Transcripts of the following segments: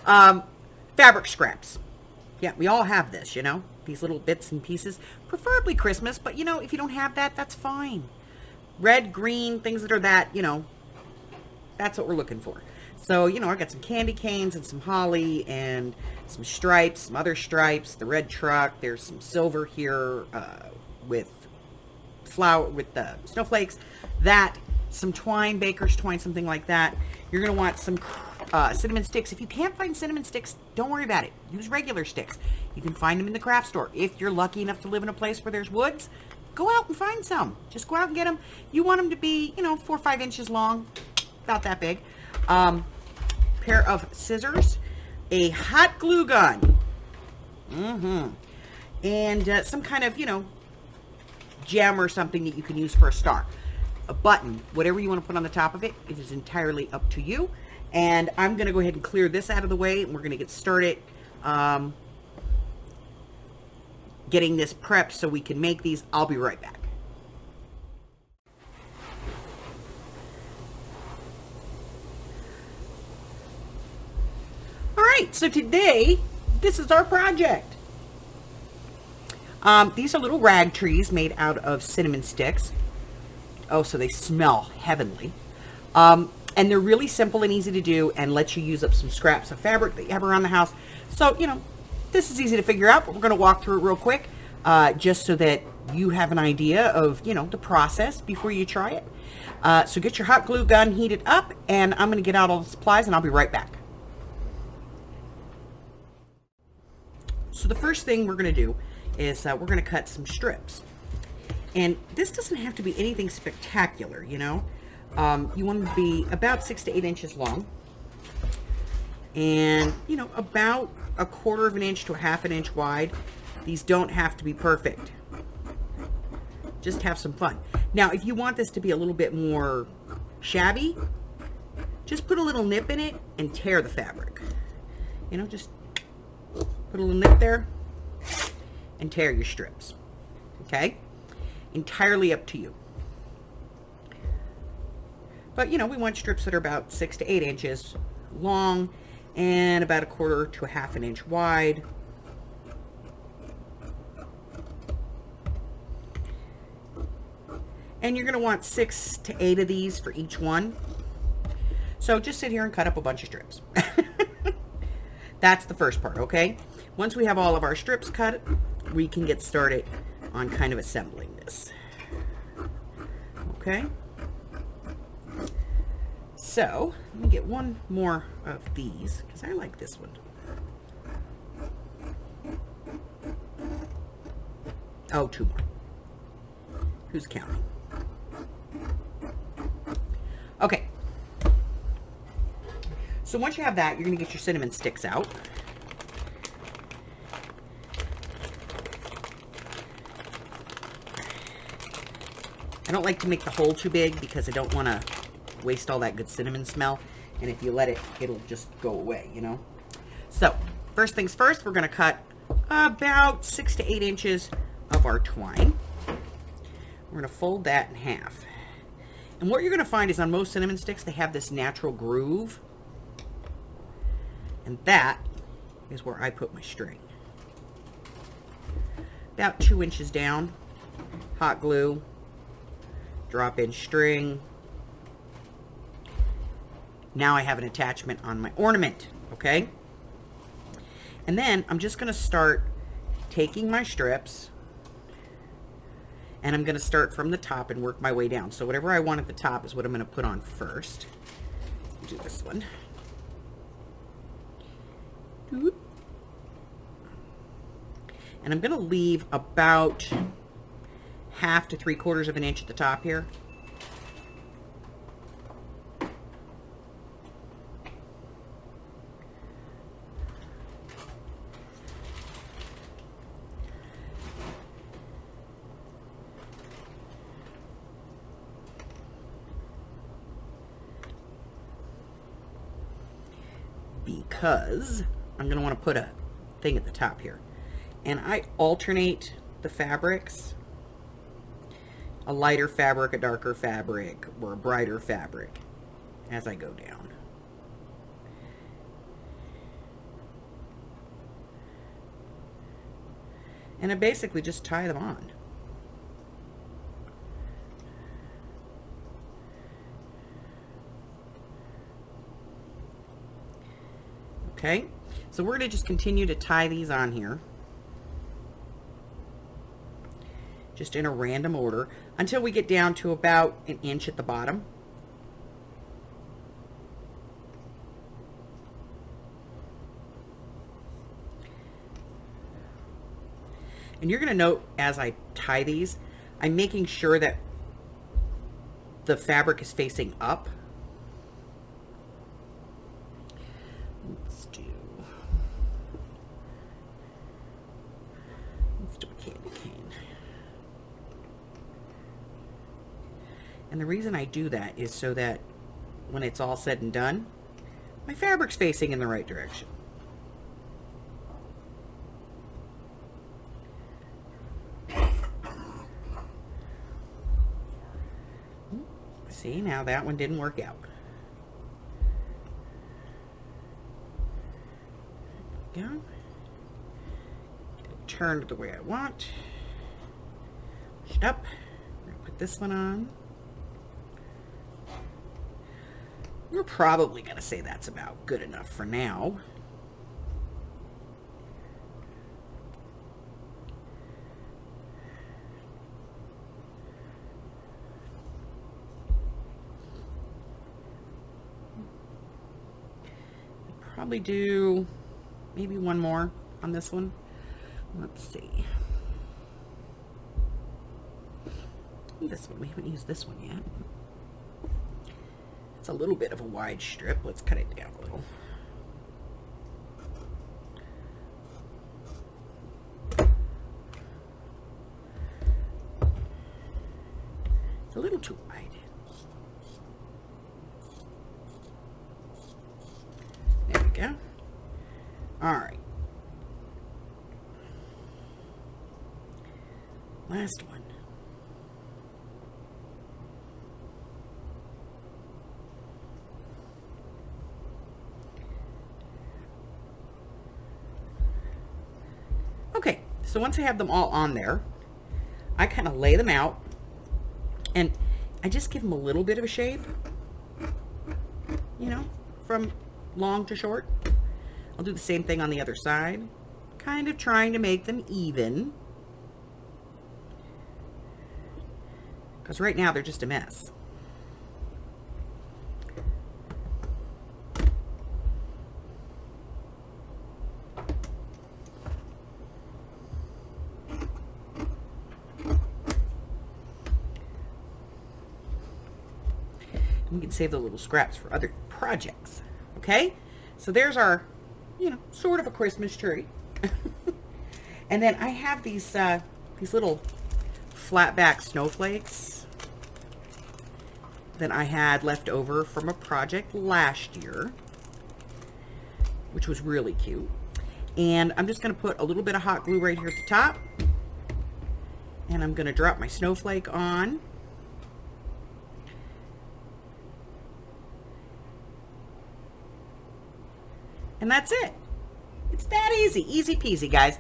Fabric scraps. Yeah, we all have this, you know, these little bits and pieces, preferably Christmas, but you know, if you don't have that, that's fine. Red, green, things that are that, you know, that's what we're looking for. So, you know, I got some candy canes and some holly and some stripes, some other stripes, the red truck. There's some silver here with flower, with the snowflakes. That, some twine, baker's twine, something like that. You're going to want some cinnamon sticks. If you can't find cinnamon sticks, don't worry about it. Use regular sticks. You can find them in the craft store. If you're lucky enough to live in a place where there's woods, go out and find some. Just go out and get them. You want them to be, you know, 4 or 5 inches long, about that big. Pair of scissors, a hot glue gun, and some kind of, you know, gem or something that you can use for a star. A button, whatever you want to put on the top of it, it is entirely up to you. And I'm going to go ahead and clear this out of the way, and we're going to get started getting this prepped so we can make these. I'll be right back. All right, so today, this is our project. These are little rag trees made out of cinnamon sticks. Oh, so they smell heavenly. And they're really simple and easy to do and let you use up some scraps of fabric that you have around the house. So, you know, this is easy to figure out, but we're going to walk through it real quick just so that you have an idea of, you know, the process before you try it. So get your hot glue gun heated up, and I'm going to get out all the supplies, and I'll be right back. So the first thing we're going to do is we're going to cut some strips. And this doesn't have to be anything spectacular, you know. You want them to be about 6 to 8 inches long. And, you know, about 1/4 of an inch to 1/2 an inch wide. These don't have to be perfect. Just have some fun. Now, if you want this to be a little bit more shabby, just put a little nip in it and tear the fabric. You know, just put a little nip there and tear your strips. Okay? Entirely up to you. But, you know, we want strips that are about 6 to 8 inches long and about 1/4 to 1/2 an inch wide. And you're going to want 6 to 8 of these for each one. So just sit here and cut up a bunch of strips. That's the first part, okay? Once we have all of our strips cut, we can get started on kind of assembling this. Okay? So, let me get one more of these, because I like this one. Oh, 2 more. Who's counting? Okay. So once you have that, you're going to get your cinnamon sticks out. I don't like to make the hole too big because I don't want to waste all that good cinnamon smell. And if you let it, it'll just go away, you know. So, first things first, we're going to cut about 6 to 8 inches of our twine. We're going to fold that in half. And what you're going to find is on most cinnamon sticks, they have this natural groove. And that is where I put my string. About 2 inches down, hot glue, drop in string. Now I have an attachment on my ornament, okay? And then I'm just going to start taking my strips, and I'm going to start from the top and work my way down. So whatever I want at the top is what I'm going to put on first. Do this one. And I'm going to leave about 1/2 to 3/4 of an inch at the top here. Because I'm going to want to put a thing at the top here. And I alternate the fabrics. A lighter fabric, a darker fabric, or a brighter fabric as I go down. And I basically just tie them on. Okay, so we're going to just continue to tie these on here, just in a random order, until we get down to about an inch at the bottom. And you're going to note as I tie these, I'm making sure that the fabric is facing up. Let's do a candy cane. And the reason I do that is so that when it's all said and done, my fabric's facing in the right direction. See, now that one didn't work out. There we go. Get it turned the way I want. Push it up. We're gonna put this one on. We're probably gonna say that's about good enough for now. Probably do maybe one more on this one. Let's see. This one, we haven't used this one yet. It's a little bit of a wide strip. Let's cut it down a little. It's a little too wide. There we go. All right. Last one. Okay, so once I have them all on there, I kind of lay them out and I just give them a little bit of a shape, you know, from long to short. I'll do the same thing on the other side, kind of trying to make them even, because right now they're just a mess. We can save the little scraps for other projects. Okay, so there's our, you know, sort of a Christmas tree. And then I have these little flat back snowflakes that I had left over from a project last year, which was really cute. And I'm just going to put a little bit of hot glue right here at the top, and I'm going to drop my snowflake on. And that's it. It's that easy. Easy peasy, guys.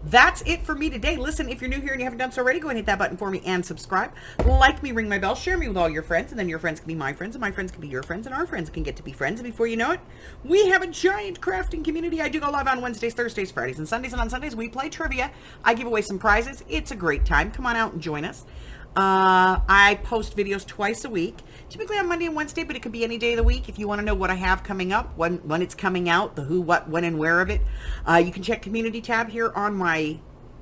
That's it for me today. Listen, if you're new here and you haven't done so already, go ahead and hit that button for me and subscribe. Like me, ring my bell, share me with all your friends, and then your friends can be my friends, and my friends can be your friends, and our friends can get to be friends. And before you know it, we have a giant crafting community. I do go live on Wednesdays, Thursdays, Fridays, and Sundays. And on Sundays, we play trivia. I give away some prizes. It's a great time. Come on out and join us. I post videos twice a week, typically on Monday and Wednesday, but it could be any day of the week. If you want to know what I have coming up, when it's coming out, the who, what, when, and where of it, you can check community tab here on my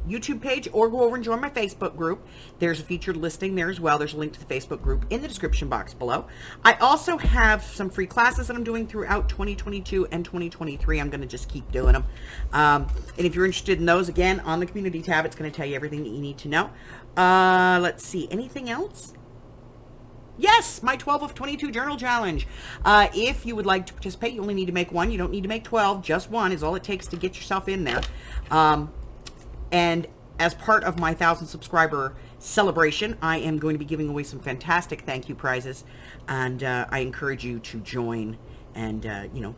YouTube page, or go over and join my Facebook group. There's a featured listing there as well. There's a link to the Facebook group in the description box below. I also have some free classes that I'm doing throughout 2022 and 2023. I'm going to just keep doing them. And if you're interested in those, again, on the community tab, it's going to tell you everything that you need to know. Let's see. Anything else? Yes, my 12 of 22 journal challenge. If you would like to participate, you only need to make one. You don't need to make 12. Just one is all it takes to get yourself in there. And as part of my 1,000 subscriber celebration, I am going to be giving away some fantastic thank you prizes. And I encourage you to join and, you know,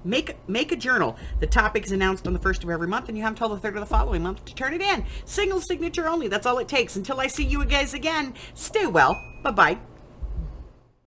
Make a journal. The topic is announced on the 1st of every month, and you have until the 3rd of the following month to turn it in. Single signature only. That's all it takes. Until I see you guys again, stay well. Bye-bye.